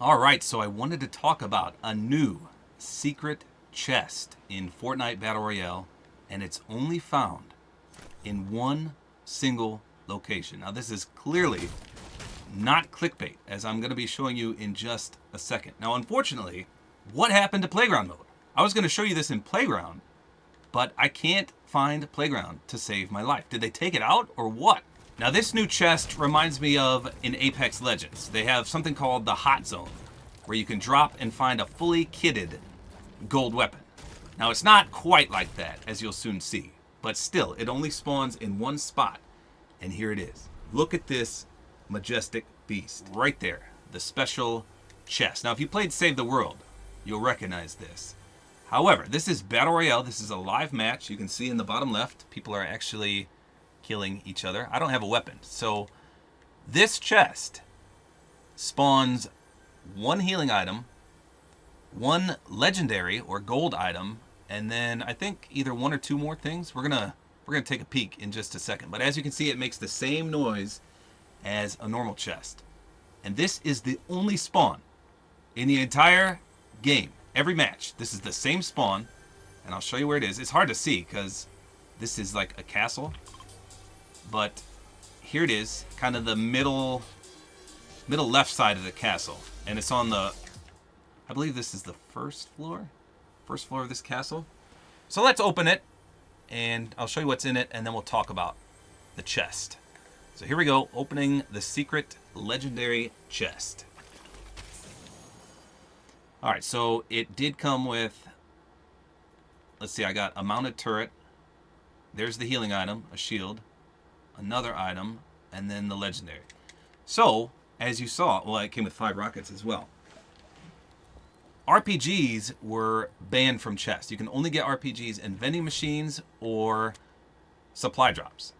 Alright, so I wanted to talk about a new secret chest in Fortnite Battle Royale, and it's only found in one single location. Now, this is clearly not clickbait, as I'm going to be showing you in just a second. Now, unfortunately, what happened to Playground mode? I was going to show you this in Playground, but I can't find Playground to save my life. Did they take it out or what? Now, this new chest reminds me of in Apex Legends. They have something called the Hot Zone, where you can drop and find a fully kitted gold weapon. Now, it's not quite like that, as you'll soon see, but still, it only spawns in one spot, and here it is. Look at this majestic beast right there, the special chest. Now, if you played Save the World, you'll recognize this. However, this is Battle Royale. This is a live match. You can see in the bottom left, people are actually killing each other. I don't have a weapon, so this chest spawns one healing item, one legendary or gold item, and then I think either one or two more things. We're gonna take a peek in just a second. But as you can see, it makes the same noise as a normal chest. And this is the only spawn in the entire game. Every match, this is the same spawn, and I'll show you where it is. It's hard to see because this is like a castle, but here it is, kind of the middle left side of the castle, and it's on the, I believe this is the first floor of this castle. So let's open it, and I'll show you what's in it, and then we'll talk about the chest. So here we go, opening the secret legendary chest. All right, so it did come with, let's see, I got a mounted turret. There's the healing item, a shield, another item, and then the legendary. So, as you saw, well, it came with 5 rockets as well. RPGs were banned from chests. You can only get RPGs in vending machines or supply drops.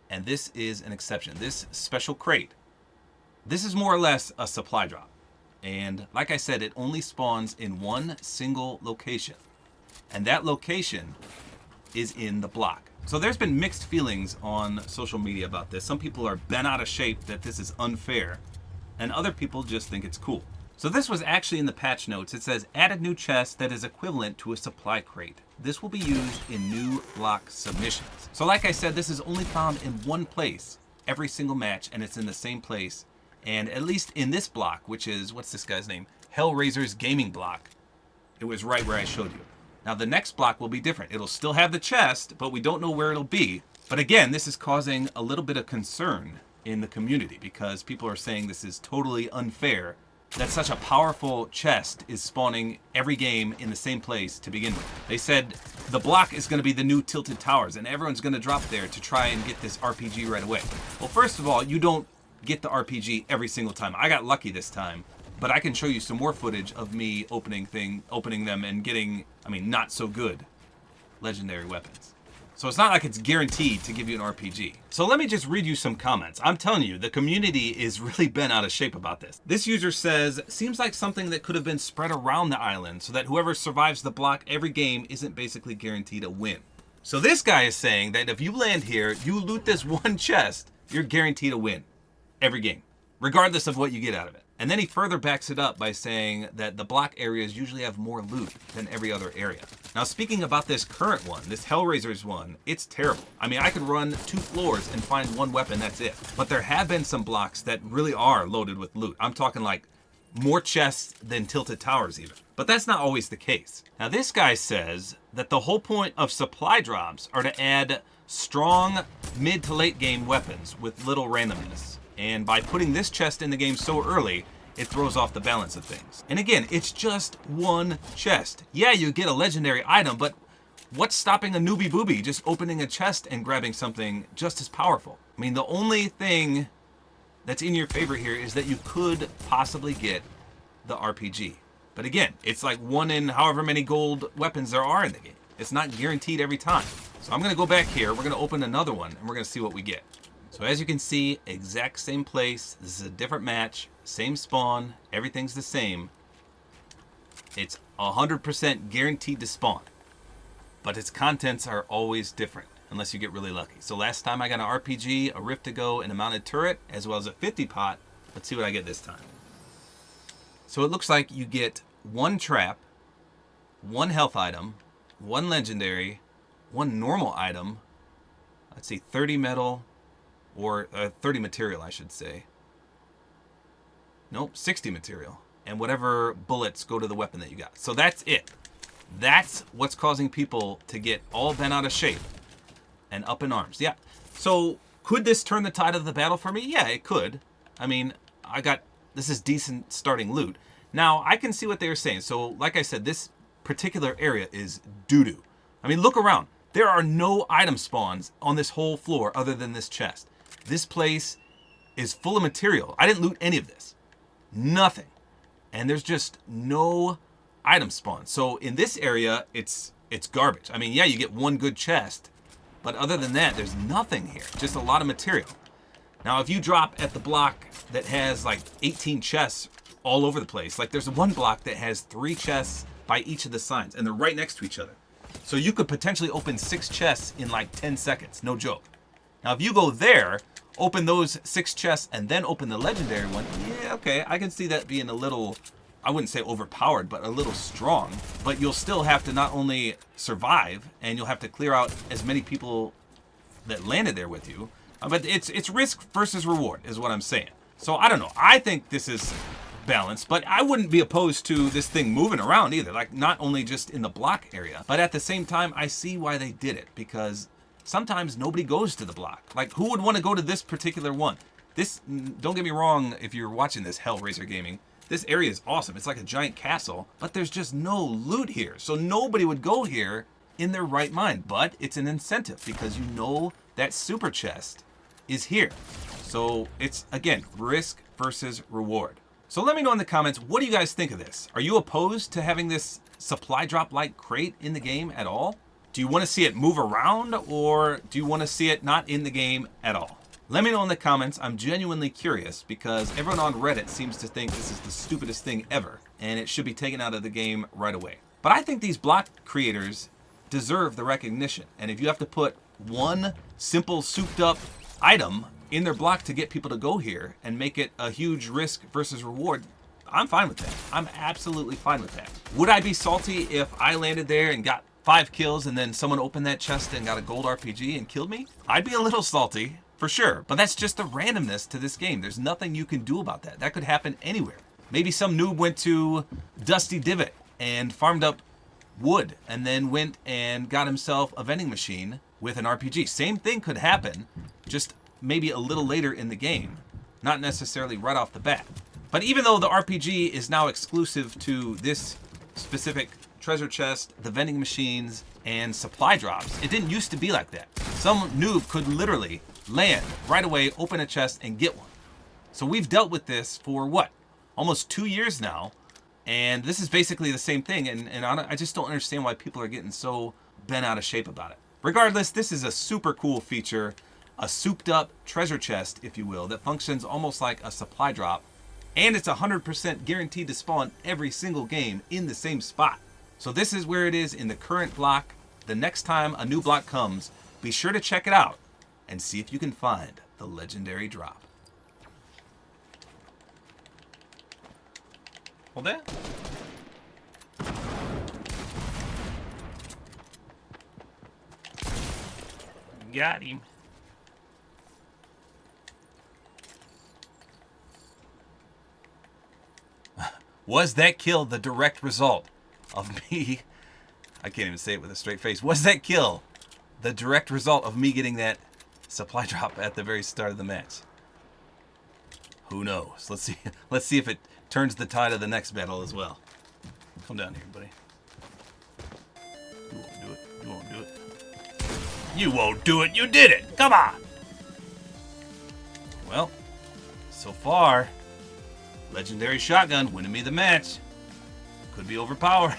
And this is an exception. This special crate, this is more or less a supply drop. And like I said, it only spawns in one single location. And that location is in the block. So there's been mixed feelings on social media about this. Some people are bent out of shape that this is unfair, and other people just think it's cool. So this was actually in the patch notes. It says, add a new chest that is equivalent to a supply crate. This will be used in new block submissions. So like I said, this is only found in one place every single match, and it's in the same place. And at least in this block, which is, what's this guy's name? Hellraiser's gaming block. It was right where I showed you. Now the next block will be different. It'll still have the chest, but we don't know where it'll be. But again, this is causing a little bit of concern in the community because people are saying this is totally unfair that such a powerful chest is spawning every game in the same place to begin with. They said the block is going to be the new Tilted Towers and everyone's going to drop there to try and get this RPG right away. Well, first of all, you don't get the RPG every single time. I got lucky this time, but I can show you some more footage of me opening them and getting, not so good legendary weapons. So it's not like it's guaranteed to give you an RPG. So let me just read you some comments. I'm telling you, the community is really bent out of shape about this. This user says, seems like something that could have been spread around the island so that whoever survives the block every game isn't basically guaranteed a win. So this guy is saying that if you land here, you loot this one chest, you're guaranteed a win every game, regardless of what you get out of it. And then he further backs it up by saying that the block areas usually have more loot than every other area. Now, speaking about this current one, this Hellraiser's one, it's terrible. I could run 2 floors and find one weapon, that's it. But there have been some blocks that really are loaded with loot. I'm talking like more chests than Tilted Towers even. But that's not always the case. Now, this guy says that the whole point of supply drops are to add strong mid to late game weapons with little randomness. And by putting this chest in the game so early, it throws off the balance of things. And again, it's just one chest. Yeah, you get a legendary item, but what's stopping a newbie booby just opening a chest and grabbing something just as powerful? The only thing that's in your favor here is that you could possibly get the RPG. But again, it's like 1 in however many gold weapons there are in the game. It's not guaranteed every time. So I'm gonna go back here, we're gonna open another one, and we're gonna see what we get. So as you can see, exact same place. This is a different match, same spawn, everything's the same. It's 100% guaranteed to spawn, but its contents are always different unless you get really lucky. So last time I got an RPG, a Rift to Go, and a mounted turret, as well as a 50 pot. Let's see what I get this time. So it looks like you get 1 trap, 1 health item, 1 legendary, 1 normal item. Let's see, 30 metal, or 30 material, I should say. Nope, 60 material. And whatever bullets go to the weapon that you got. So that's it. That's what's causing people to get all bent out of shape and up in arms. Yeah. So could this turn the tide of the battle for me? Yeah, it could. I mean, this is decent starting loot. Now, I can see what they were saying. So, like I said, this particular area is doo-doo. I mean, look around. There are no item spawns on this whole floor other than this chest. This place is full of material. I didn't loot any of this. Nothing. And there's just no item spawn. So in this area, it's garbage. I mean, yeah, you get 1 good chest, but other than that, there's nothing here. Just a lot of material. Now, if you drop at the block that has like 18 chests all over the place, like there's one block that has 3 chests by each of the signs, and they're right next to each other. So you could potentially open 6 chests in like 10 seconds, no joke. Now, if you go there, open those 6 chests, and then open the legendary one, yeah, okay, I can see that being a little, I wouldn't say overpowered, but a little strong. But you'll still have to not only survive, and you'll have to clear out as many people that landed there with you, but it's risk versus reward is what I'm saying. So I don't know. I think this is balanced, but I wouldn't be opposed to this thing moving around either, like not only just in the block area, but at the same time, I see why they did it, because sometimes nobody goes to the block. Like, who would want to go to this particular one? This, don't get me wrong, if you're watching this, Hellraiser Gaming, this area is awesome. It's like a giant castle, but there's just no loot here. So nobody would go here in their right mind, but it's an incentive because you know that super chest is here. So it's, again, risk versus reward. So let me know in the comments, what do you guys think of this? Are you opposed to having this supply drop-like crate in the game at all? Do you want to see it move around, or do you want to see it not in the game at all? Let me know in the comments. I'm genuinely curious because everyone on Reddit seems to think this is the stupidest thing ever, and it should be taken out of the game right away. But I think these block creators deserve the recognition, and if you have to put one simple souped-up item in their block to get people to go here and make it a huge risk versus reward, I'm fine with that. I'm absolutely fine with that. Would I be salty if I landed there and got 5 kills and then someone opened that chest and got a gold RPG and killed me? I'd be a little salty, for sure. But that's just the randomness to this game. There's nothing you can do about that. That could happen anywhere. Maybe some noob went to Dusty Divot and farmed up wood and then went and got himself a vending machine with an RPG. Same thing could happen, just maybe a little later in the game, not necessarily right off the bat. But even though the RPG is now exclusive to this specific treasure chest, the vending machines, and supply drops, it didn't used to be like that. Some noob could literally land right away, open a chest, and get one. So we've dealt with this for what? Almost 2 years now, and this is basically the same thing, and I just don't understand why people are getting so bent out of shape about it. Regardless, this is a super cool feature, a souped up treasure chest, if you will, that functions almost like a supply drop, and it's 100% guaranteed to spawn every single game in the same spot. So this is where it is in the current block. The next time a new block comes, be sure to check it out and see if you can find the legendary drop. Hold that. Got him. Was that kill the direct result of me? I can't even say it with a straight face. Was that kill the direct result of me getting that supply drop at the very start of the match? Who knows? Let's see. Let's see if it turns the tide of the next battle as well. Come down here, buddy. You won't do it. You won't do it. You won't do it. You did it. Come on. Well, so far, legendary shotgun winning me the match. Could be overpowered.